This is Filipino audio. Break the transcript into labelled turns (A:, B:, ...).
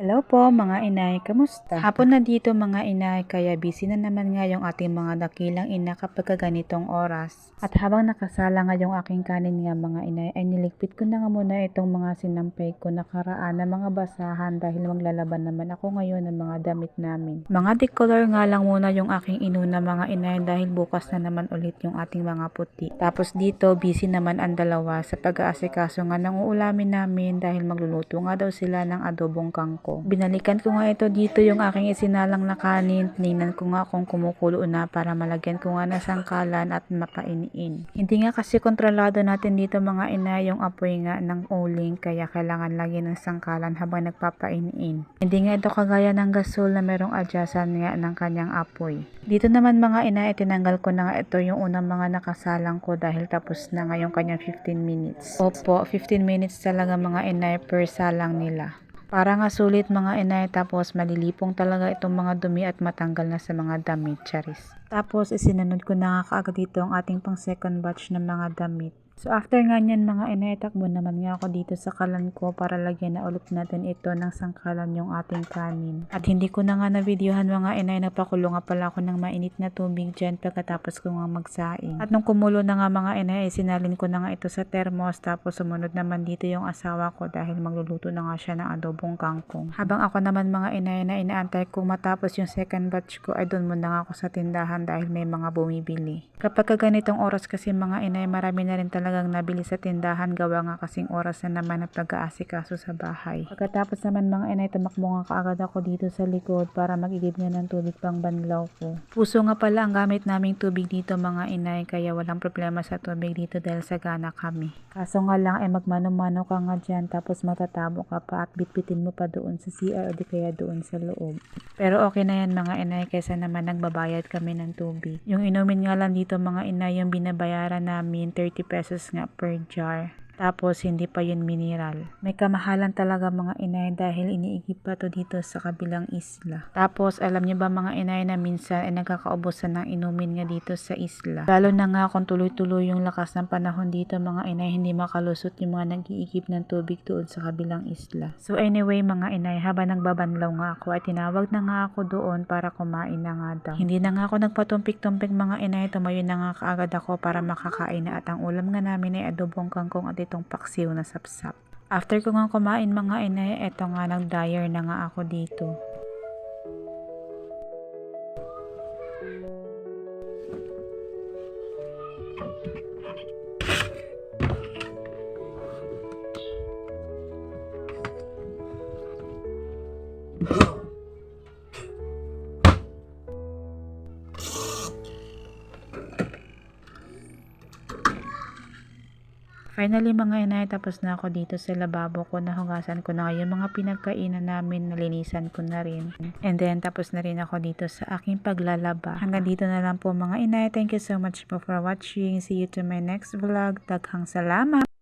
A: Hello po mga inay, kamusta? Hapon na dito mga inay, kaya busy na naman nga yung ating mga dakilang ina kapag ganitong oras. At habang nakasala nga yung aking kanin nga mga inay, ay niligpit ko na nga muna itong mga sinampay ko nakaraan na mga basahan dahil maglalaban naman ako ngayon ng mga damit namin. Mga decolor nga lang muna yung aking inuna mga inay dahil bukas na naman ulit yung ating mga puti. Tapos dito, busy naman ang dalawa sa pag-aasikaso nga ng uulamin namin dahil magluluto nga daw sila ng adobong kangkong. Binalikan ko nga ito dito yung aking isinalang na kanin. Tingnan ko nga kung kumukulo na para malagyan ko nga ng sangkalan at mapainiin. Hindi nga kasi kontrolado natin dito mga ina yung apoy nga ng uling kaya kailangan lagyan ng sangkalan habang nagpapainiin. Hindi nga ito kagaya ng gasol na merong adyasan nga ng kanyang apoy. Dito naman mga ina tinanggal ko na nga ito yung unang mga nakasalang ko dahil tapos na nga yung kanyang 15 minutes. Opo, 15 minutes talaga mga ina per salang nila. Para nga sulit mga inay tapos malilipong talaga itong mga dumi at matanggal na sa mga damit, charis. Tapos isinunod ko na nga kaagad dito ang ating pang second batch ng mga damit. So after nga nyan mga inay, takbo naman nga ako dito sa kalan ko para lagyan na ulit natin ito ng sangkalan yung ating kanin. At hindi ko na nga na videohan mga inay, nagpakulo nga pala ako ng mainit na tubig dyan pagkatapos ko nga magsaing. At nung kumulo na nga mga inay, sinalin ko na nga ito sa thermos tapos sumunod naman dito yung asawa ko dahil magluluto na nga siya ng adobong kangkong. Habang ako naman mga inay na inaantay kong matapos yung second batch ko ay doon muna nga ako sa tindahan dahil may mga bumibili. Kapag ganitong oras kasi mga inay, marami na rin talagang nabili sa tindahan gawa nga kasing oras na naman ang pag-aasikaso sa bahay. Pagkatapos naman mga inay, tumakbo nga kaagad ako dito sa likod para mag-igib nga ng tubig pang banlaw ko. Puso nga pala ang gamit naming tubig dito mga inay kaya walang problema sa tubig dito dahil sagana kami. Kaso nga lang ay magmano-mano ka nga dyan tapos matatabo ka pa at bitbitin mo pa doon sa CR o di kaya doon sa loob. Pero okay na yan mga inay kaysa naman nagbabayad kami ng tubig. Yung inumin nga lang dito mga inay, yung binabayaran namin 30 pesos nga per jar. Tapos hindi pa yun mineral. May kamahalan talaga mga inay dahil iniigib pa to dito sa kabilang isla. Tapos alam niyo ba mga inay na minsan ay nagkakaubusan ng inumin nga dito sa isla. Lalo na nga kung tuloy-tuloy yung lakas ng panahon dito mga inay, hindi makalusot yung mga nag-iigib ng tubig doon sa kabilang isla. So anyway mga inay, habang nagbabanlaw nga ako ay tinawag na nga ako doon para kumain na nga daw. Hindi na nga ako nagpatumpik-tumpik mga inay, tumayo na nga kaagad ako para makakain na at ang ulam nga namin ay adobong kangkong at itong paksiw na sapsap. After ko nga kumain mga inay, eto nga nag-dyer na nga ako dito. Finally mga inay, tapos na ako dito sa lababo ko, nahugasan ko na yung mga pinagkainan namin, nalinisan ko na rin. And then tapos na rin ako dito sa aking paglalaba. Hanggang dito na lang po mga inay. Thank you so much po for watching. See you to my next vlog. Daghang salamat!